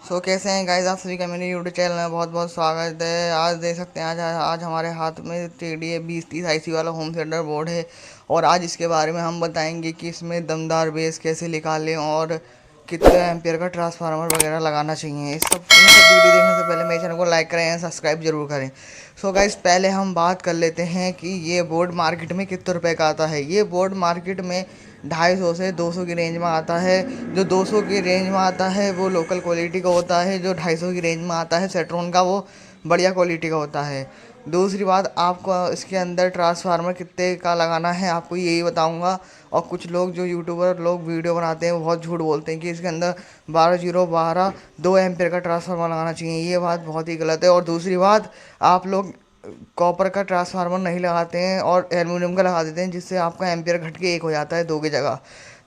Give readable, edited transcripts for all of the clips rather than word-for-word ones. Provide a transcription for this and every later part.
कैसे हैं गाइस, आप सभी का मेरे यूट्यूब चैनल में बहुत बहुत स्वागत है। आज देख सकते हैं, आज हमारे हाथ में TDA 2030 IC वाला होम थिएटर बोर्ड है। और आज इसके बारे में हम बताएंगे कि इसमें दमदार बेस कैसे निकालें और कितने एम्पियर का ट्रांसफार्मर वगैरह लगाना चाहिए। इन सब वीडियो देखने से पहले मेरे चैनल को लाइक करें एंड सब्सक्राइब जरूर करें। गाइस, पहले हम बात कर लेते हैं कि ये बोर्ड मार्केट में कितने रुपए का आता है। ये बोर्ड मार्केट में 250 से 200 की रेंज में आता है। जो 200 की रेंज में आता है वो लोकल क्वालिटी का होता है। जो 250 की रेंज में आता है सेट्रॉन का, वो बढ़िया क्वालिटी का होता है। दूसरी बात, आपको इसके अंदर ट्रांसफार्मर कितने का लगाना है आपको यही बताऊंगा। और कुछ लोग जो यूट्यूबर लोग वीडियो बनाते हैं वो बहुत झूठ बोलते हैं कि इसके अंदर 12 2 एम्पेयर का ट्रांसफार्मर लगाना चाहिए। ये बात बहुत ही गलत है। और दूसरी बात, आप लोग कॉपर का ट्रांसफार्मर नहीं लगाते हैं और एल्युमिनियम का लगा देते हैं, जिससे आपका एम्पियर घट के 1 हो जाता है 2 की जगह।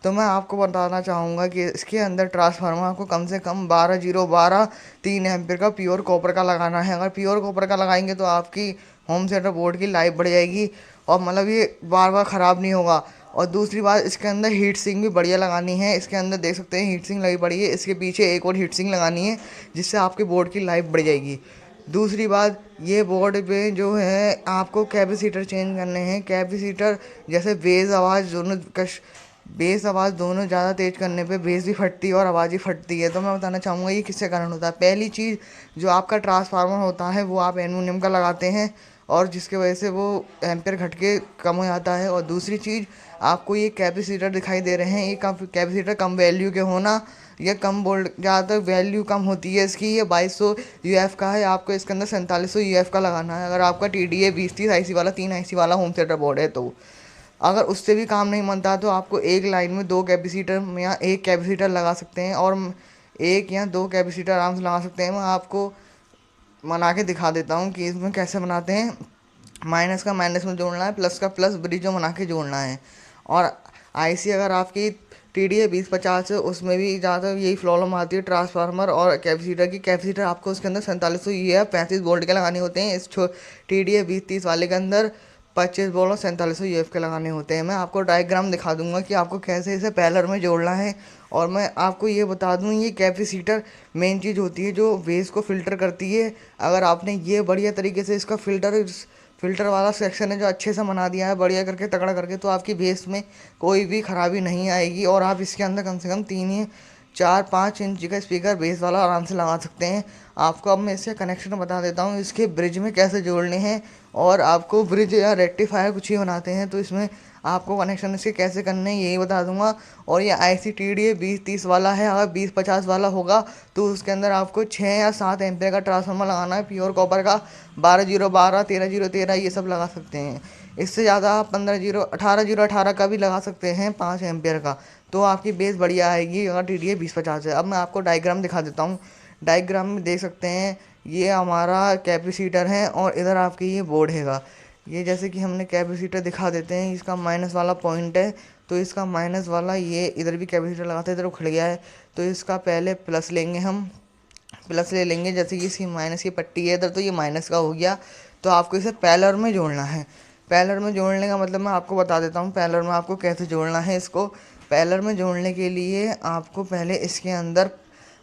तो मैं आपको बताना चाहूँगा कि इसके अंदर ट्रांसफार्मर आपको कम से कम 12 3 एम्पियर का प्योर कॉपर का लगाना है। अगर प्योर कॉपर का लगाएंगे तो आपकी होम थिएटर बोर्ड की लाइफ बढ़ जाएगी और मतलब ये बार बार ख़राब नहीं होगा। और दूसरी बात, इसके अंदर हीट सिंक भी बढ़िया लगानी है। इसके अंदर देख सकते हैं हीट सिंक लगी पड़ी है, इसके पीछे एक और हीट सिंक लगानी है, जिससे आपके बोर्ड की लाइफ बढ़ जाएगी। दूसरी बात, ये बोर्ड पे जो है आपको कैपेसिटर चेंज करने हैं। कैपेसिटर जैसे बेस आवाज़ दोनों ज़्यादा तेज़ करने पे बेस भी फटती है और आवाज़ भी फटती है। तो मैं बताना चाहूँगा ये किससे कारण होता है। पहली चीज़, जो आपका ट्रांसफार्मर होता है वो आप एल्युमिनियम का लगाते हैं और जिसकी वजह से वो एम्पेयर घट के कम हो जाता है। और दूसरी चीज़, आपको ये कैपेसिटर दिखाई दे रहे हैं, ये कैपेसिटर कम वैल्यू के होना, ये कम बोल्ट ज़्यादातर वैल्यू कम होती है इसकी। ये 2200 UF का है, आपको इसके अंदर 4700 UF का लगाना है। अगर आपका TDA 2030 IC वाला 3 IC वाला होम थिएटर बोर्ड है तो अगर उससे भी काम नहीं बनता तो आपको एक लाइन में 2 कैपेसिटर या 1 कैपेसिटर लगा सकते हैं और 1 या 2 कैपेसिटर आराम से लगा सकते हैं। मैं आपको बना के दिखा देता हूँ कि इसमें कैसे बनाते हैं। माइनस का माइनस में जोड़ना है, प्लस का प्लस ब्रिज में बना के जोड़ना है। और IC अगर आपकी TDA 2050 है उसमें भी ज़्यादातर यही प्रॉब्लम आती है, ट्रांसफार्मर और कैपेसिटर की। कैपेसिटर आपको उसके अंदर 4700 UF 35 वोल्ट के लगाने होते हैं। इस TDA 2030 वाले के अंदर 25 वोल्ट और 4700 UF के लगाने होते हैं। मैं आपको डायग्राम दिखा दूंगा कि आपको कैसे इसे पैरेलल में जोड़ना है। और मैं आपको ये बता दूं, ये कैपेसिटर मेन चीज़ होती है जो वेव को फ़िल्टर करती है। अगर आपने ये बढ़िया तरीके से इसका फ़िल्टर वाला सेक्शन है जो अच्छे से बना दिया है बढ़िया करके तगड़ा करके, तो आपकी बेस में कोई भी ख़राबी नहीं आएगी। और आप इसके अंदर कम से कम 3 4 5 इंच का स्पीकर बेस वाला आराम से लगा सकते हैं। आपको अब मैं इसके कनेक्शन बता देता हूँ, इसके ब्रिज में कैसे जोड़ने हैं। और आपको ब्रिज या रेक्टिफायर कुछ ही बनाते हैं तो इसमें आपको कनेक्शन इसके कैसे करने हैं यही बता दूंगा। और ये IC TDA 2030 वाला है। अगर 2050 वाला होगा तो उसके अंदर आपको 6 या 7 एम्पियर का ट्रांसफार्मर लगाना है प्योर कॉपर का। 12 0 12 13 0 13 ये सब लगा सकते हैं। इससे ज़्यादा आप 15 0 18 का भी लगा सकते हैं 5 एम्पियर का, तो आपकी बेस बढ़िया आएगी अगर TDA 2050 है। अब मैं आपको डायग्राम दिखा देता हूँ। डायग्राम में देख सकते हैं ये हमारा कैपेसिटर है और इधर आपके ये बोर्ड हैगा। ये जैसे कि हमने कैपेसिटर दिखा देते हैं, इसका माइनस वाला पॉइंट है तो इसका माइनस वाला ये इधर भी कैपेसिटर लगाते हैं, इधर उखड़ गया है तो इसका पहले प्लस लेंगे हम। प्लस ले लेंगे, जैसे कि इसकी माइनस की पट्टी है इधर तो ये माइनस का हो गया। तो आपको इसे पैरेलल में जोड़ना है। पैरेलल में जोड़ने का मतलब मैं आपको बता देता हूँ पैरेलल में आपको कैसे जोड़ना है इसको। पैरेलल में जोड़ने के लिए आपको पहले इसके अंदर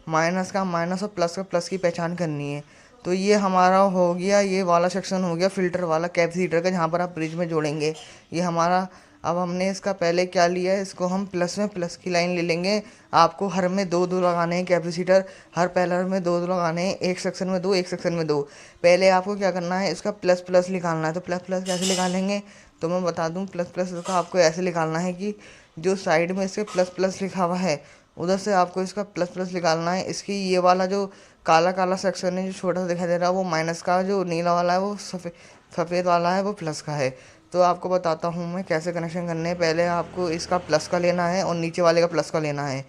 माइनस का माइनस और प्लस का प्लस की पहचान करनी है। तो ये हमारा हो गया, ये वाला सेक्शन हो गया फ़िल्टर वाला कैपेसिटर का, जहाँ पर आप ब्रिज में जोड़ेंगे ये हमारा। अब हमने इसका पहले क्या लिया है, इसको हम प्लस में प्लस की लाइन ले लेंगे। आपको हर में 2 2 लगाने हैं कैपेसिटर, हर पैरेलल में 2 2 लगाने हैं, एक सेक्शन में 2 एक सेक्शन में 2। पहले आपको क्या करना है, इसका प्लस प्लस निकालना है। तो प्लस प्लस कैसे निकालेंगे तो मैं बता दूं, प्लस प्लस का आपको ऐसे निकालना है कि जो साइड में इसके प्लस प्लस लिखा हुआ है उधर से आपको इसका प्लस प्लस निकालना है। इसकी ये वाला जो काला काला सेक्शन है जो छोटा सा दिखाई दे रहा है वो माइनस का, जो नीला वाला है वो सफ़ेद वाला है वो प्लस का है। तो आपको बताता हूँ मैं कैसे कनेक्शन करने हैं। पहले आपको इसका प्लस का लेना है और नीचे वाले का प्लस का लेना है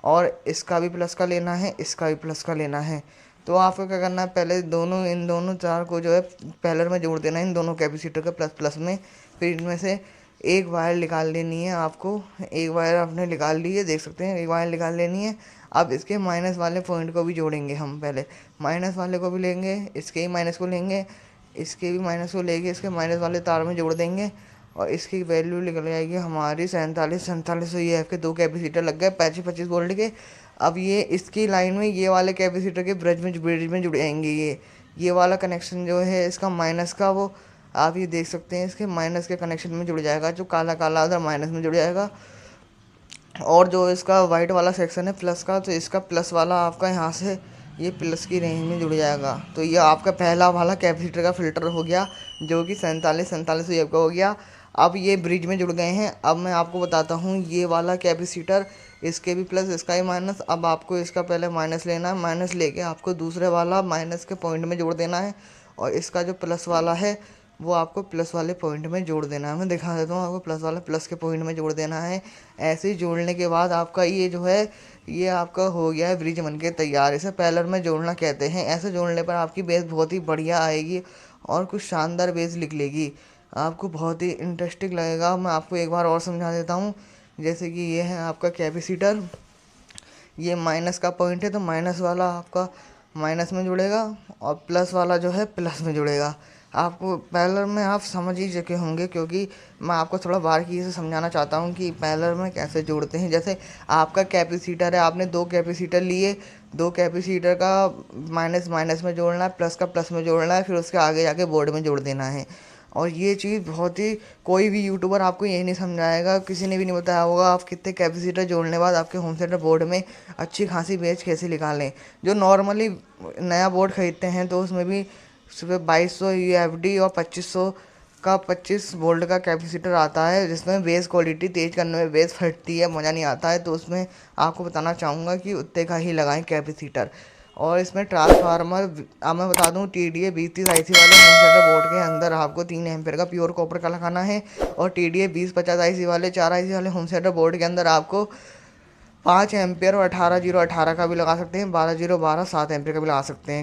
और इसका भी प्लस का लेना है, इसका भी प्लस का लेना है। तो आपको क्या करना है, पहले इन दोनों तार को जो है पैरेलल में जोड़ देना है इन दोनों कैपेसिटर के प्लस प्लस में। फिर इनमें से एक वायर निकाल लेनी है आपको। एक वायर आपने निकाल ली है, देख सकते हैं एक वायर निकाल लेनी है। अब इसके माइनस वाले पॉइंट को भी जोड़ेंगे हम। पहले माइनस वाले को भी लेंगे, इसके ही माइनस को लेंगे, इसके भी माइनस को लेके इसके माइनस वाले तार में जोड़ देंगे और इसकी वैल्यू निकल जाएगी हमारी 47 4700 ये के 2 कैपेसिटर लग गए 25 25 वोल्ट के। अब ये इसकी लाइन में ये वाले कैपेसिटर के ब्रिज में जुड़ जाएंगे। ये वाला कनेक्शन जो है इसका माइनस का, वो आप ये देख सकते हैं इसके माइनस के कनेक्शन में जुड़ जाएगा, जो काला काला उधर माइनस में जुड़ जाएगा। और जो इसका वाइट वाला सेक्शन है प्लस का, तो इसका प्लस वाला आपका यहाँ से ये प्लस की रेंज में जुड़ जाएगा। तो ये आपका पहला वाला कैपेसिटर का फ़िल्टर हो गया, जो कि 47 वेव का हो गया। अब ये ब्रिज में जुड़ गए हैं। अब मैं आपको बताता हूँ ये वाला कैपेसिटर, इसके भी प्लस इसका ही माइनस। अब आपको इसका पहले माइनस लेना है, माइनस लेके आपको दूसरे वाला माइनस के पॉइंट में जोड़ देना है, और इसका जो प्लस वाला है वो आपको प्लस वाले पॉइंट में जोड़ देना है। मैं दिखा देता हूँ आपको, प्लस वाला प्लस के पॉइंट में जोड़ देना है। ऐसे ही जोड़ने के बाद आपका ये जो है ये आपका हो गया है ब्रिज बन के तैयार। इसे पैरेलल में जोड़ना कहते हैं। ऐसे जोड़ने पर आपकी बेस बहुत ही बढ़िया आएगी और कुछ शानदार बेस निकलेगी, आपको बहुत ही इंटरेस्टिंग लगेगा। मैं आपको एक बार और समझा देता हूँ। जैसे कि ये है आपका कैपेसिटर, ये माइनस का पॉइंट है, तो माइनस वाला आपका माइनस में जुड़ेगा और प्लस वाला जो है प्लस में जुड़ेगा। आपको पैरेलल में आप समझ ही चुके होंगे, क्योंकि मैं आपको थोड़ा बारीकी से समझाना चाहता हूँ कि पैरेलल में कैसे जोड़ते हैं। जैसे आपका कैपेसिटर है, आपने 2 कैपेसिटर लिए, 2 कैपेसिटर का माइनस माइनस में जोड़ना है, प्लस का प्लस में जोड़ना है, फिर उसके आगे जाके बोर्ड में जोड़ देना है। और ये चीज़ बहुत ही, कोई भी यूट्यूबर आपको ये नहीं समझाएगा, किसी ने भी नहीं बताया होगा आप कितने कैपेसिटर जोड़ने के बाद आपके होम थिएटर बोर्ड में अच्छी खासी बेच कैसे निकालें। जो नॉर्मली नया बोर्ड ख़रीदते हैं तो उसमें भी सुबह 2200 UFD और 2500 का 25 वोल्ट का कैपेसिटर आता है, जिसमें बेस क्वालिटी तेज़ करने में बेस फटती है, मज़ा नहीं आता है। तो उसमें आपको बताना चाहूँगा कि उतने का ही लगाएं कैपेसिटर। और इसमें ट्रांसफार्मर, अब मैं बता दूं, TDA 2030 IC वाले होम थिएटर बोर्ड के अंदर आपको 3 एम्पेयर का प्योर कॉपर का लगाना है, और TDA 2050 IC वाले 4 IC वाले होम थिएटर बोर्ड के अंदर आपको 5 एम्पेयर और 18018 का भी लगा सकते हैं, 12012 7 एम्पेयर का भी लगा सकते हैं।